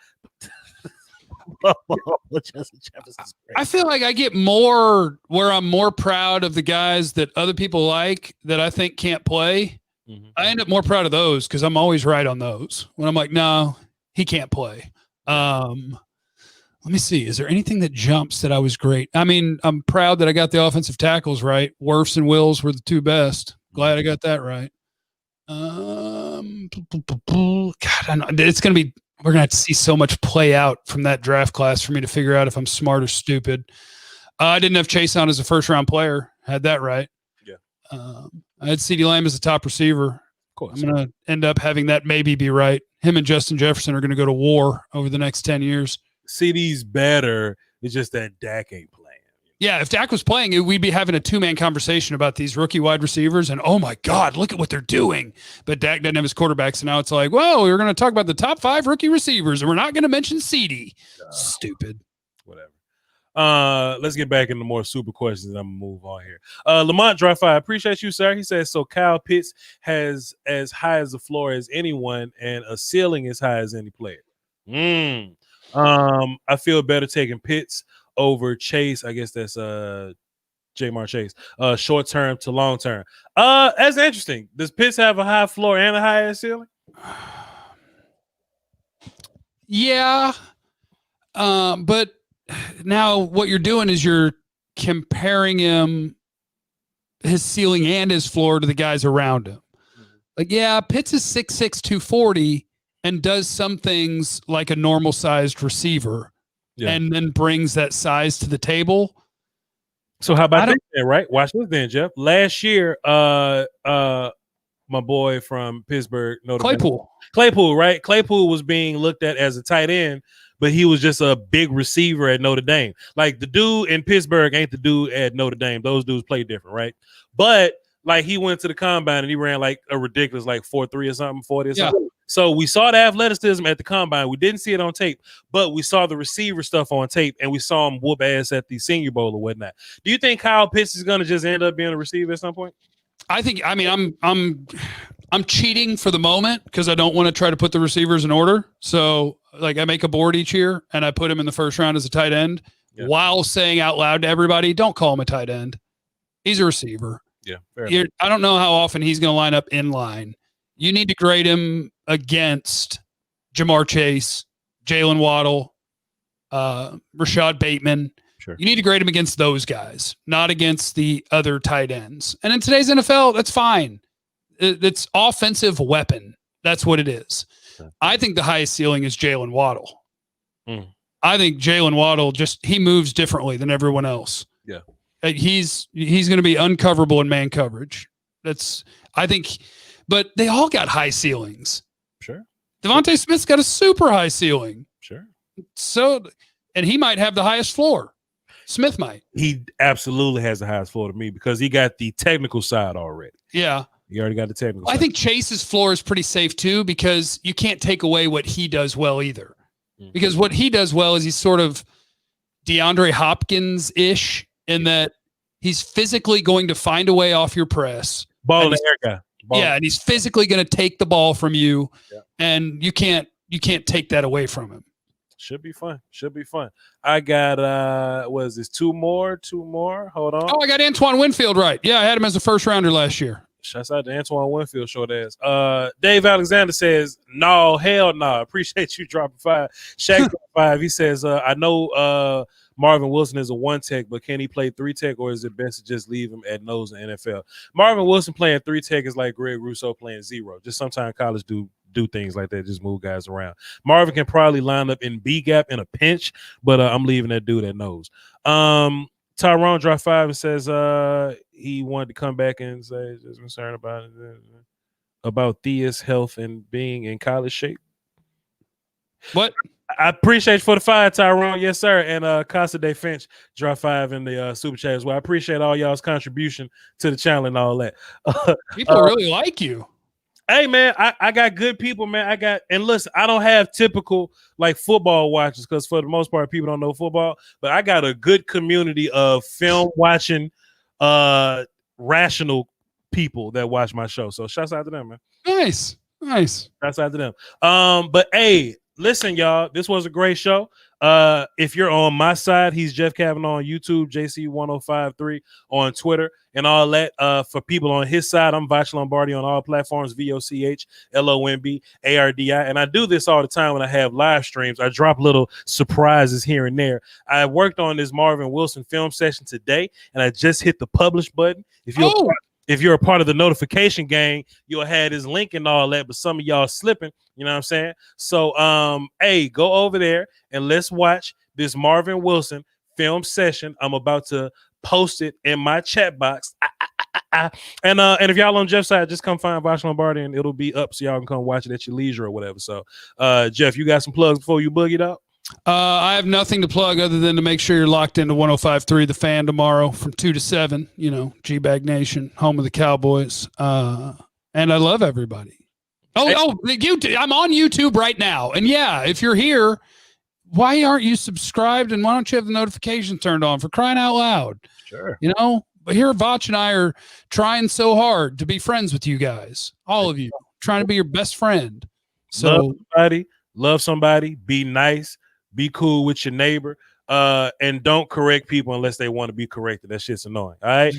Justin Jefferson's great. I feel like I get more where I'm more proud of the guys that other people like that I think can't play. Mm-hmm. I end up more proud of those because I'm always right on those. When I'm like, no, he can't play. Let me see. Is there anything that jumps that I was great? I mean, I'm proud that I got the offensive tackles right. Wirfs and Wills were the 2 best. Glad I got that right. God, I know. It's going to be – we're going to have to see so much play out from that draft class for me to figure out if I'm smart or stupid. I didn't have Chase on as a first-round player. Had that right. Yeah. I had CeeDee Lamb as a top receiver. course. I'm going to end up having that maybe be right. Him and Justin Jefferson are going to go to war over the next 10 years. CD's better. It's just that Dak ain't playing. Yeah, if Dak was playing, we'd be having a two-man conversation about these rookie wide receivers and, oh, my God, look at what they're doing. But Dak doesn't have his quarterbacks, so now it's like, well, we're going to talk about the top 5 rookie receivers, and we're not going to mention CD. Stupid. Whatever. Let's get back into more super questions, and I'm going to move on here. Lamont Dry Five, appreciate you, sir. He says, so Kyle Pitts has as high as the floor as anyone and a ceiling as high as any player. I feel better taking Pitts over Chase. I guess that's Jamar Chase. Short term to long term. That's interesting. Does Pitts have a high floor and a high ceiling? Yeah. But now what you're doing is you're comparing his ceiling and his floor to the guys around him. Like, yeah, Pitts is 6'6", 240 and does some things like a normal sized receiver. Yeah. And then brings that size to the table. So how about this then, right? Watch this then, Jeff. Last year, my boy from Pittsburgh, Claypool, right? Claypool was being looked at as a tight end, but he was just a big receiver at Notre Dame. Like the dude in Pittsburgh ain't the dude at Notre Dame. Those dudes play different, right? But like he went to the combine and he ran like a ridiculous like 4.3 or something, 40 or something. So we saw the athleticism at the combine. We didn't see it on tape, but we saw the receiver stuff on tape, and we saw him whoop ass at the Senior Bowl or whatnot. Do you think Kyle Pitts is going to just end up being a receiver at some point? I'm cheating for the moment because I don't want to try to put the receivers in order. So like I make a board each year and I put him in the first round as a tight end while saying out loud to everybody, don't call him a tight end. He's a receiver. Yeah. I don't know how often he's going to line up in line. You need to grade him against Jamar Chase, Jalen Waddle, Rashad Bateman. Sure. You need to grade him against those guys, not against the other tight ends. And in today's NFL, that's fine. It's offensive weapon. That's what it is. Okay. I think the highest ceiling is Jalen Waddle. I think Jalen Waddle he moves differently than everyone else. Yeah. He's going to be uncoverable in man coverage. But they all got high ceilings. Sure. Devontae Smith's got a super high ceiling. Sure. So, and he might have the highest floor. Smith might. He absolutely has the highest floor to me because he got the technical side already. Yeah. He already got the technical side. I think Chase's floor is pretty safe too because you can't take away what he does well either. Because what he does well is he's sort of DeAndre Hopkins-ish in that he's physically going to find a way off your press. Ball in the air guy. Yeah, and he's physically going to take the ball from you, and you can't take that away from him. Should be fun. I got what is this? Two more. Hold on. Oh, I got Antoine Winfield right. Yeah, I had him as a first rounder last year. Shouts out to Antoine Winfield, short ass. Dave Alexander says, no, hell no. Nah. Appreciate you dropping 5. Shaq 5. He says, I know Marvin Wilson is a 1 tech, but can he play 3 tech, or is it best to just leave him at nose in NFL? Marvin Wilson playing 3 tech is like Greg Rousseau playing 0. Just sometimes college do things like that, just move guys around. Marvin can probably line up in B gap in a pinch, but I'm leaving that dude at nose. Tyrone dropped 5 and says he wanted to come back and say just concerned about Thea's health and being in college shape. What? I appreciate you for the 5, Tyrone. Yes, sir. And Casa de Finch dropped 5 in the super chat as well. I appreciate all y'all's contribution to the channel and all that. People really like you. Hey, man, I got good people, man. And listen, I don't have typical like football watchers because for the most part, people don't know football. But I got a good community of film watching, rational people that watch my show. So shouts out to them, man. Nice. Shouts out to them. But hey, listen, y'all, this was a great show. If you're on my side, he's Jeff Cavanaugh on YouTube, JC1053 on Twitter and all that. For people on his side, I'm Voch Lombardi on all platforms, VOCHLOMBARDI. And I do this all the time when I have live streams. I drop little surprises here and there. I worked on this Marvin Wilson film session today, and I just hit the publish button. If you're a part of the notification gang, you'll have his link and all that, but some of y'all slipping, you know what I'm saying? So, hey, go over there and let's watch this Marvin Wilson film session. I'm about to post it in my chat box. And if y'all on Jeff's side, just come find Voch Lombardi and it'll be up so y'all can come watch it at your leisure or whatever. So Jeff, you got some plugs before you boogie out? I have nothing to plug other than to make sure you're locked into 105.3 The Fan tomorrow from 2 to 7. You know, G-Bag Nation, home of the Cowboys. And I love everybody. YouTube. I'm on YouTube right now. And yeah, if you're here, why aren't you subscribed? And why don't you have the notification turned on, for crying out loud? Sure. You know, but here Voch and I are trying so hard to be friends with you guys. All of you, trying to be your best friend. So love somebody, be nice. Be cool with your neighbor, and don't correct people unless they want to be corrected. That shit's annoying. All right,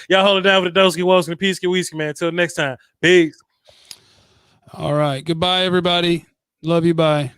y'all hold it down for the Doski Woski and the Peasky Whiskey, man. Until next time, peace. All right, goodbye, everybody. Love you. Bye.